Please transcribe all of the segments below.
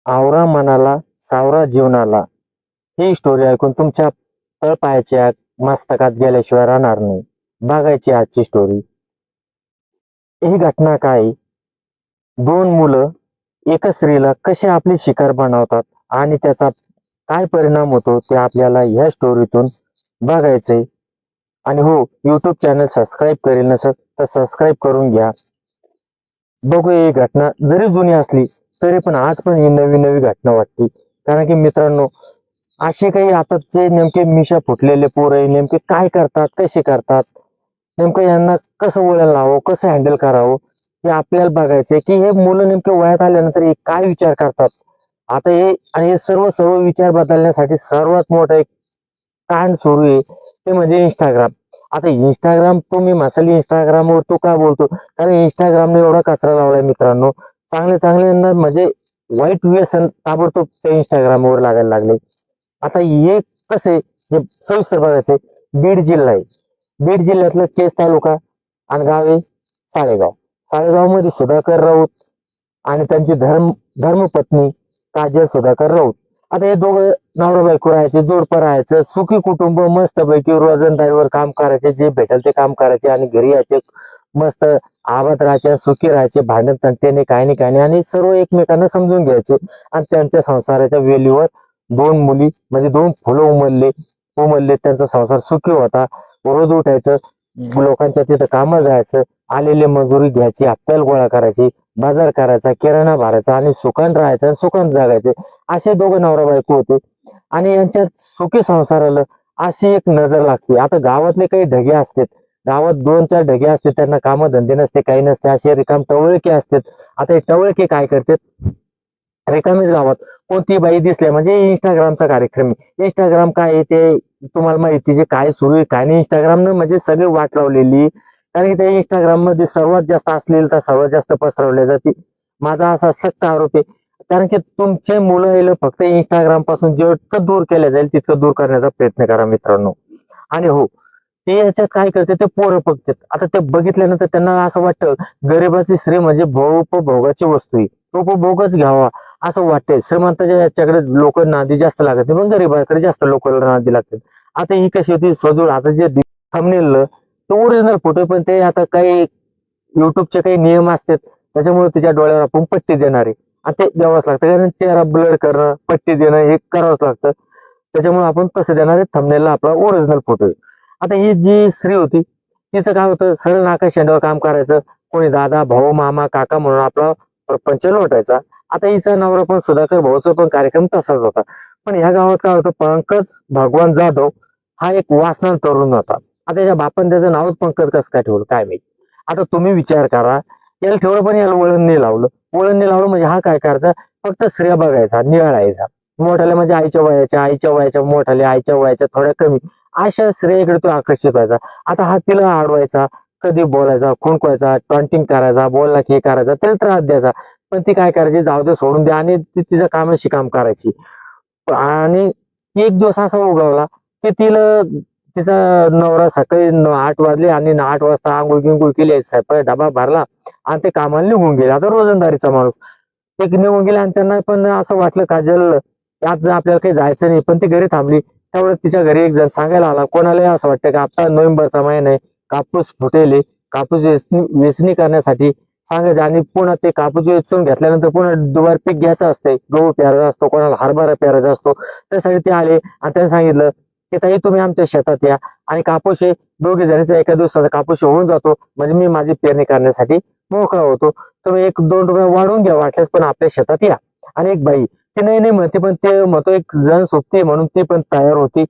आवरा मनाला सावरा जीवनाला ही स्टोरी ऐकून तुमच्या तळपायाच्या मस्तकात गेल्याशिवाय राहणार नाही. बघायची आजची स्टोरी. ही घटना काय, दोन मुलं एका स्त्रीला कसे आपली शिकार बनवतात आणि त्याचा काय परिणाम होतो ते आपल्याला ह्या स्टोरीतून बघायचंय. आणि हो, युट्यूब चॅनल सबस्क्राईब करेल नसत तर सबस्क्राईब करून घ्या. बघूया ही घटना. जरी जुनी असली तरी पण आज पण ही नवी नवी घटना वाटते. कारण की मित्रांनो, असे काही आता जे नेमके मिशा फुटलेले पोरं नेमके काय करतात, कसे करतात, नेमकं यांना कसं वळण लावावं, कसं हँडल करावं, हे आपल्याला बघायचंय की हे मुलं नेमके वयात आल्यानंतर हे काय विचार करतात. आता हे आणि हे सर्व सर्व विचार बदलण्यासाठी सर्वात मोठं एक कांड सुरू आहे ते म्हणजे इंस्टाग्राम. आता इंस्टाग्राम तुम्ही मसाली इंस्टाग्रामवर तू का बोलतो, कारण इंस्टाग्रामने एवढा कचरा लावलाय मित्रांनो. चांगले चांगल्यांना म्हणजे वाईट व्यसन ताबडतोब त्या इंस्टाग्रामवर लागायला लागले. आता हे कसे, हे सविस्तर बघायचंय. बीड जिल्हा आहे. बीड जिल्ह्यातलं केज तालुका आणि गाव आहे साळेगाव. साळेगाव मध्ये सुधाकर राऊत आणि त्यांची धर्मपत्नी काजल सुधाकर राऊत. आता हे दोघं नवरा बायको राहायचे, जोडपं राहायचं, सुखी कुटुंब, मस्तपैकी रोजंदारीवर काम करायचे, जे भेटेल ते काम करायचे आणि घरी यायचे, मस्त आबाद राहायचे, सुखी राहायचे, भांडण तंट्याने काही नाही काही नाही आणि सर्व एकमेकांना समजून घ्यायचे. आणि त्यांच्या संसाराच्या वेलीवर दोन मुली म्हणजे दोन फुलं उमलले उमलले त्यांचा संसार सुखी होता. रोज उठायचं, लोकांच्या तिथं कामाला जायचं, आलेले मजुरी घ्यायची, हप्त्याला गोळा करायची, बाजार करायचा, किराणा भरायचा आणि सुखान राहायचं, सुखान जगायचे. असे दोघं नवरा बायको होते. आणि यांच्या सुखी संसाराला अशी एक नजर लागते. आता गावातले काही ढगे असतात, गावात दोन चार ढगे असते, त्यांना काम धंदे नसते, काही नसते, असे रिकाम टवळके असतात. आता हे टवळके काय करतात, रिकामीच गावात कोणती बाई दिसल्या म्हणजे इंस्टाग्रामचा कार्यक्रम आहे. इंस्टाग्राम काय आहे ते तुम्हाला माहिती, जे काय सुरू आहे काय नाही. इंस्टाग्रामनं म्हणजे सगळी वाट लावलेली. कारण की त्या इंस्टाग्राम मध्ये सर्वात जास्त अश्लीलता सर्वात जास्त पसरवल्या जाते. माझा असा सक्त आरोप आहे. कारण की तुमचे मुलं येलं फक्त इंस्टाग्राम पासून जितकं दूर केलं जाईल तितकं दूर करण्याचा प्रयत्न करा मित्रांनो. आणि हो, ते याच्यात काय करते ते पोरं बघतात. आता ते बघितल्यानंतर त्यांना असं वाटतं गरिबाची स्त्री म्हणजे उपभोगाची वस्तू आहे, तो उपभोगच घ्यावा असं वाटतंय. श्रीमंताच्या याच्याकडे लोक नादी जास्त लागत नाही, पण गरीबाकडे जास्त लोक नादी लागतात. आता ही कशी होती सजूळ, आता जे थंबनेल तो ओरिजिनल फोटो, पण ते आता काही युट्यूबचे काही नियम असतात, त्याच्यामुळे तिच्या डोळ्यावर आपण पट्टी देणार आहे आणि ते द्यावंच लागतं. कारण चेहरा ब्लर करणं, पट्टी देणं हे करावंच लागतं. त्याच्यामुळे आपण कसं देणार आहे, थंबनेलला आपला ओरिजिनल फोटो आहे. आता ही जी स्त्री होती तिचं काय होतं, सरळ नाका शेंडावर काम करायचं, कोणी दादा भाऊ मामा काका म्हणून आपला प्रपंच लोटायचा. आता हिचा नवरा पण सुधाकर भाऊचा पण कार्यक्रम तसाच होता. पण ह्या गावात काय होतं, पंकज भगवान जाधव हा एक वासना तरुण होता. आता त्याच्या बापाने त्याचं नावच पंकज कसं काय ठेवलं काय माहिती. आता तुम्ही विचार करा, याला ठेवलं पण याला वळण नाही लावलं. वळण नाही लावलं म्हणजे हा काय करायचा, फक्त स्त्रिया बघायचा, निहाळायचा. मोठ्याला म्हणजे आईच्या वयाच्या मोठ्याला, आईच्या वयाच्या थोड्या कमी, अशा स्त्रियाकडे तो आकर्षित व्हायचा. आता हा तिला अडवायचा, कधी बोलायचा, खुणकवायचा, टॉन्टिंग करायचा, बोलला की करायचा, त्याला त्रास द्यायचा. पण ती काय करायची, जाऊ दे सोडून द्या आणि ती तिच्या कामाशी काम करायची. आणि एक दिवस असा उगवला की तिला तिचा नवरा सकाळी 8 वाजले आणि 8 वाजता आंघोळ गिंघोळ केली, स्वयंपाक डबा भरला आणि ते कामाला निघून गेले. आता रोजंदारीचा माणूस ते निघून गेले आणि त्यांना पण असं वाटलं काजल आज आपल्याला काही जायचं नाही, पण ती घरी थांबली. त्यावेळेस तिच्या घरी एक जण सांगायला आला, कोणालाही असं वाटतं की आता नोव्हेंबरचा महिना आहे, कापूस फुटेले, कापूस वेचणी करण्यासाठी सांगायचं आणि पुन्हा ते कापूस वेचून घेतल्यानंतर पुन्हा दुबार पीक घ्यायचं असतंय, गहू पेरायचा असतो, कोणाला हरभरा पेरायचा असतो. त्यासाठी ते आले आणि त्यांनी सांगितलं की ताई तुम्ही आमच्या शेतात या आणि कापूस हे दोघे जणीचा एका दिवसाचा कापूस होऊन जातो, म्हणजे मी माझी पेरणी करण्यासाठी मोकळा होतो. तुम्ही 1-2 रुपये वाढवून घ्या वाटल्यास, पण आपल्या शेतात या. आणि एक बाई ती नाही नाही म्हणते, पण ते म्हणतो एक जण सोबती म्हणून ती पण तयार होती.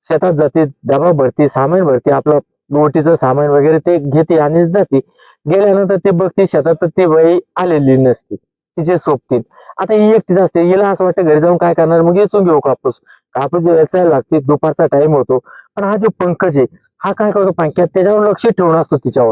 शेतात जाते, डबा भरती, सामान भरती, आपलं गोटीचं सामान वगैरे ते घेते आणि जाते. गेल्यानंतर ते बघते शेतात तर ती बाई आलेली नसते, तिचे सोबतीत. आता ही एकटीच असते, हिला असं वाटतं घरी जाऊन काय करणार, मग येचून घेऊ कापूस. कापूस वेचायला लागते, दुपारचा टाइम होतो. पण हा जो पंकज आहे हा काय करतो, पांक्यात त्याच्यावर लक्ष ठेवून असतो तिच्यावर,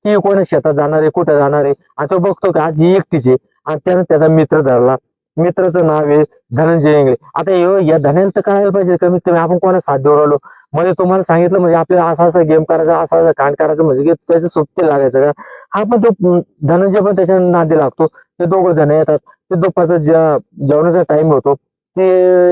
की कोणा शेतात जाणार आहे, कुठे जाणार आहे. आणि तो बघतो की आज ही एकटीच आहे. आणि त्यानं त्याचा मित्र धरला, मित्राचं नाव आहे धनंजय इंगळे. आता या धन्याला तर कळायला पाहिजे कमीत कमी आपण कोणा साथ देऊ राहिलो. म्हणजे तुम्हाला सांगितलं म्हणजे आपल्याला असा असा गेम करायचा, असा असा कांड करायचं, म्हणजे त्याचं सोबती लागायचं का. हा पण तो धनंजय पण त्याच्या नादी लागतो. ते दोघं जण येतात, ते दुपारचा जेवणाचा टाइम होतो, ते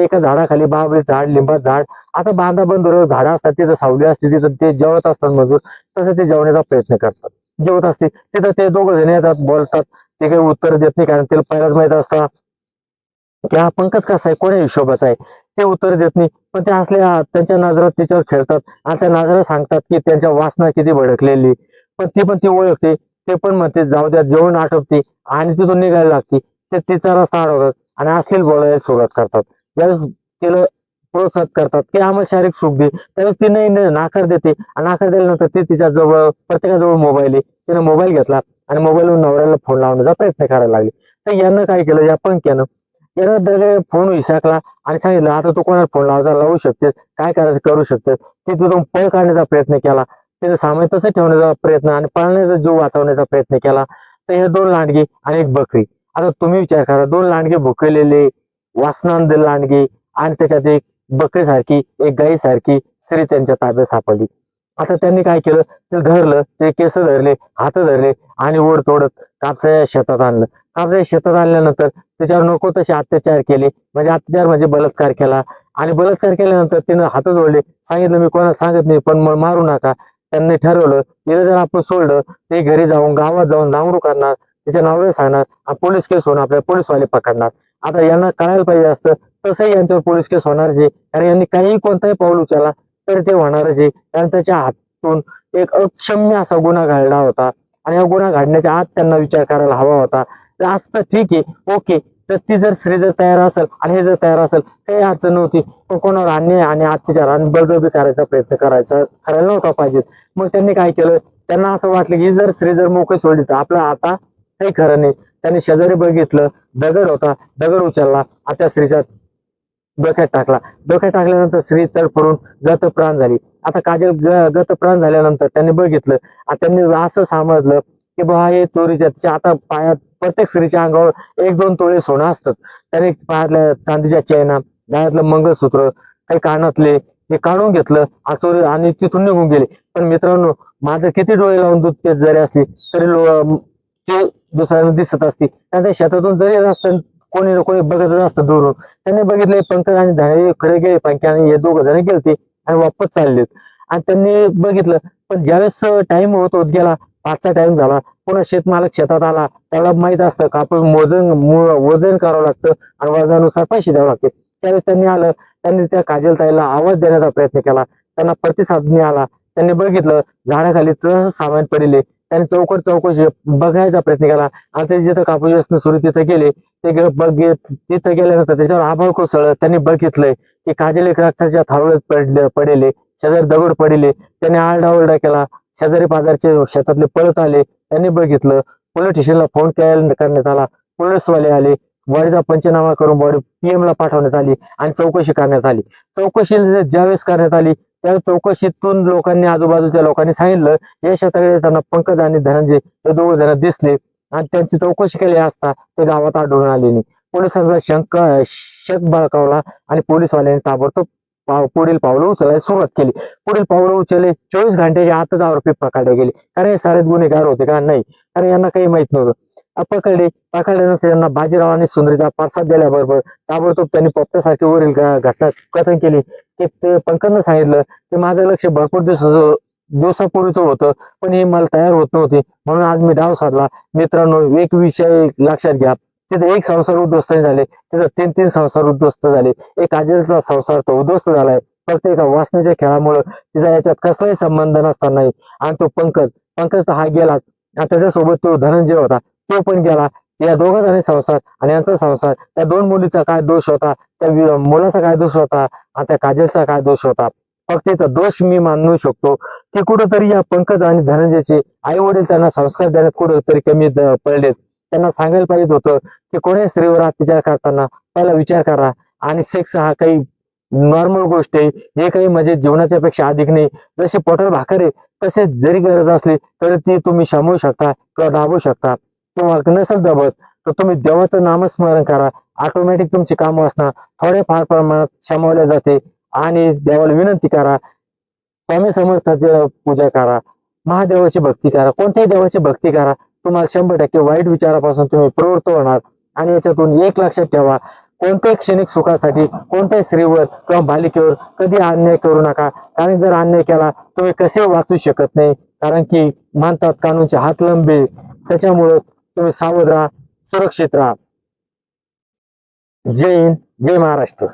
एका झाडाखाली बाबळी झाड, लिंबाचं झाड, आता बांधा बंधुरावर झाडं असतात, तिथं सावली असते, तिथं ते जेवत असतात मजूर, तसं ते जेवण्याचा प्रयत्न करतात. जेवत असते तिथं ते दोघं जण येतात, बोलतात. ते काही उत्तर देत नाही, कारण त्याला पहिलाच माहित असतं की हा पंकज कसा आहे, कोण्या हिशोबाचा आहे. ते उत्तर देत नाही, पण ते असल्या त्यांच्या नजरा तिच्यावर खेळतात आणि त्या नजरा सांगतात की त्यांच्या वासना किती भडकलेली. पण ती ओळखते. ते पण म्हणते जाऊ द्या, जेवण आटोपते आणि तिथून निघायला लागते. ते तिचा रस्ता अडवतात आणि अश्लील बोलायला सुरुवात करतात. ज्यावेळेस तिला प्रोत्साहित करतात की आम्हाला शारीरिक सुख दे, त्यावेळेस ती नाही नाही नाकार देते आणि नाकार दिल्यानंतर ते तिच्या जवळ प्रत्येकाजवळ मोबाईल आहे. तिने मोबाईल घेतला आणि मोबाईलवर नवऱ्याला फोन लावण्याचा प्रयत्न करायला लागले. तर यानं काय केलं, या पंक्यानं यानं त्याला फोन विसरला आणि सांगितलं आता तू कोणाला फोन लावू शकतेस, काय करायचं करू शकतेस. ती तिथून पळ काढण्याचा प्रयत्न केला, त्याचं सामान तसं ठेवण्याचा प्रयत्न आणि पाळण्याचा जीव वाचवण्याचा प्रयत्न केला. तर हे दोन लांडगे आणि एक बकरी. आता तुम्ही विचार करा, दोन लांडगे भुकेलेले, वासनांद लांडगे आणि त्याच्यात एक बकरीसारखी, एक गाईसारखी स्त्री त्यांच्या ताब्यात सापडली. आता त्यांनी काय केलं, ते धरलं, ते केस धरले, हात धरले आणि ओढत ओढत कापसाच्या शेतात आणलं. कापसाच्या शेतात आणल्यानंतर त्याच्यावर नको तसे अत्याचार केले, म्हणजे अत्याचार म्हणजे बलात्कार केला. आणि बलात्कार केल्यानंतर तिनं हात जोडले, सांगितलं मी कोणाला सांगत नाही, पण मग मारू नका. त्यांनी ठरवलं तिला जर आपण सोडलं, ते घरी जाऊन गावात जाऊन दांगडू करणार, तिच्या नावाला सांगणार, पोलीस केस होऊन आपल्या पोलीसवाले पकडणार. आता यांना कळायला पाहिजे असतं, तसंही यांच्यावर पोलीस केस होणारच आहे, कारण यांनी काही कोणताही पाऊल उचलला तर ते होणारच आहे. कारण त्याच्या हातून एक अक्षम्य असा गुन्हा घडला होता आणि हा गुन्हा घडण्याच्या आत त्यांना विचार करायला हवा होता. तर असं तर ठीक आहे, ओके. तर ती जर स्त्री जर तयार असेल आणि हे जर तयार असेल, काही अडचण नव्हती. पण कोणावर अन्याय आणि अत्याचार आणि बळजबरी करायचा प्रयत्न करायला नव्हता पाहिजे. मग त्यांनी काय केलं, त्यांना असं वाटलं की जर स्त्री जर मोकळी सोडली तर आपलं आता काही खरं नाही. त्यांनी शेजारी बघितलं, दगड होता, दगड उचलला आणि त्या स्त्रीच्या डोक्यात टाकला. डोक्यात टाकल्यानंतर स्त्री तडफडून गतप्राण झाली. आता काजल गतप्राण झाल्यानंतर त्यांनी बघितलं आणि त्यांनी असं समजलं की बा हे चोरीच्या तिच्या आता पायात, प्रत्येक स्त्रीच्या अंगावर एक दोन तोळे सोनं असतात. त्याने पायातल्या चांदीच्या चैना, गळ्यातलं मंगळसूत्र, काही कानातले हे काढून घेतलं चोरी आणि तिथून निघून गेले. पण मित्रांनो, माझं किती डोळे लावून दूध पेत जरी असली तरी ते दुसऱ्यांना दिसत असते. त्या शेतातून जरी रस्त्यात कोणी ना कोणी बघतच असतं दुरून. त्यांनी बघितले पंकज आणि धनंजय खडे गेले, पंक्या आणि हे दोघं जण गेलते आणि वापस चाललेत. आणि त्यांनी बघितलं, पण ज्यावेळेस टाइम होत होत गेला, 5चा टाइम झाला, पुन्हा शेतमालक शेतात आला, त्याला माहित असतं कापूस वजन करावं लागतं आणि वजनानुसार पैसे द्यावे लागते. त्यावेळेस त्यांनी आलं, त्यांनी त्या काजलताईला आवाज देण्याचा प्रयत्न केला, त्यांना प्रतिसाद नाही आला. त्यांनी बघितलं झाडाखाली तसं सामान पडले, त्यांनी चौकशी बघायचा प्रयत्न केला आणि ते जिथं कापूस असणं सुरू तिथं गेले. ते तिथं गेल्यानंतर त्याच्यावर आभाळ कोसळलं. त्यांनी बघितलंय की काजल एक रक्ताच्या थारोळ्यात पडेले, शेजारी दगड पडले. त्यांनी आरडाओरडा केला, शेजारी पाजारचे शेतातले पळत आले. त्यांनी बघितलं, पोलीस स्टेशनला फोन करण्यात आला. पोलीसवाले आले, बॉडीचा पंचनामा करून बॉडी PM ला पाठवण्यात आली आणि चौकशी करण्यात आली. चौकशी ज्यावेळेस करण्यात आली, त्या चौकशीतून लोकांनी, आजूबाजूच्या लोकांनी सांगितलं या शेताकडे त्यांना पंकज आणि धनंजय हे दोघ जण दिसले आणि त्यांची चौकशी केली असता ते गावात आढळून आले नाही. पोलिसांचा शक बळकावला आणि पोलीसवाल्यांनी ताबडतोब पुढील पावलं उचलायला सुरुवात केली. पुढील पावलं उचलले, 24 घंटेच्या आतच आरोपी पकडले गेले. कारण हे सारे गुन्हेगार होते का नाही, कारण यांना काही माहित नव्हतं. पकडल्यानंतर त्यांना बाजीराव आणि सुंदरीचा प्रसाद दिल्याबरोबर ताबडतोब त्यांनी पोपट्यासारखी वरील घटना कथन केली. की ते पंकजनं सांगितलं की माझं लक्ष भरपूर दिवसापूर्वीच होतं, पण हे मला तयार होत नव्हते, म्हणून आज मी डाव साधला. मित्रांनो, एक विषय लक्षात घ्या, तिथे एक संसार उद्ध्वस्त झाले, तिथे 3 संसार उद्ध्वस्त झाले. एक काजलचा संसार तो उद्ध्वस्त झालाय फक्त एका वासनेच्या खेळामुळे. तिचा याच्यात कसलाही संबंध नसतानाही. आणि तो पंकज तर हा गेला आणि त्याच्यासोबत तो धनंजय होता, तो पण गेला. या दोघा जणी संसार आणि यांचा संसार, त्या 2 मुलीचा काय दोष होता, त्या मुलाचा काय दोष होता आणि त्या काजलचा काय दोष होता. फक्त इथं दोष मी मानू शकतो की कुठंतरी या पंकज आणि धनंजयचे आई वडील त्यांना संस्कार देण्यात कुठंतरी कमी पडलेत. त्यांना सांगायला पाहिजे होतं की कोणी स्त्रीवर अत्याचार करताना पहिला विचार करा. आणि सेक्स हा काही नॉर्मल गोष्ट आहे, हे काही म्हणजे जीवनाच्या पेक्षा अधिक नाही. जसे पोटाला भाकर आहे तसे जरी गरज असली तरी ती तुम्ही शमवू शकता किंवा दाबू शकता. किंवा नसेल दबत तर तुम्ही देवाचं नामस्मरण करा, ऑटोमॅटिक तुमची कामं असणार थोड्याफार प्रमाणात शमवल्या जाते. आणि देवाला विनंती करा, स्वामी समर्थाची पूजा करा, महादेवाची भक्ती करा, कोणत्याही देवाची भक्ती करा. तुम्हाला 100% वाईट विचारापासून तुम्ही प्रवृत्त होणार. आणि याच्यातून एक लक्षात ठेवा, कोणत्याही क्षणिक सुखासाठी कोणत्याही स्त्रीवर किंवा बालिकेवर कधी अन्याय करू नका. कारण जर अन्याय केला तुम्ही कसे वाचू शकत नाही. कारण की म्हणतात कानूनचे हात लंबे, त्याच्यामुळं तुम्ही सावध राहा, सुरक्षित राहा. जय हिंद, जय महाराष्ट्र.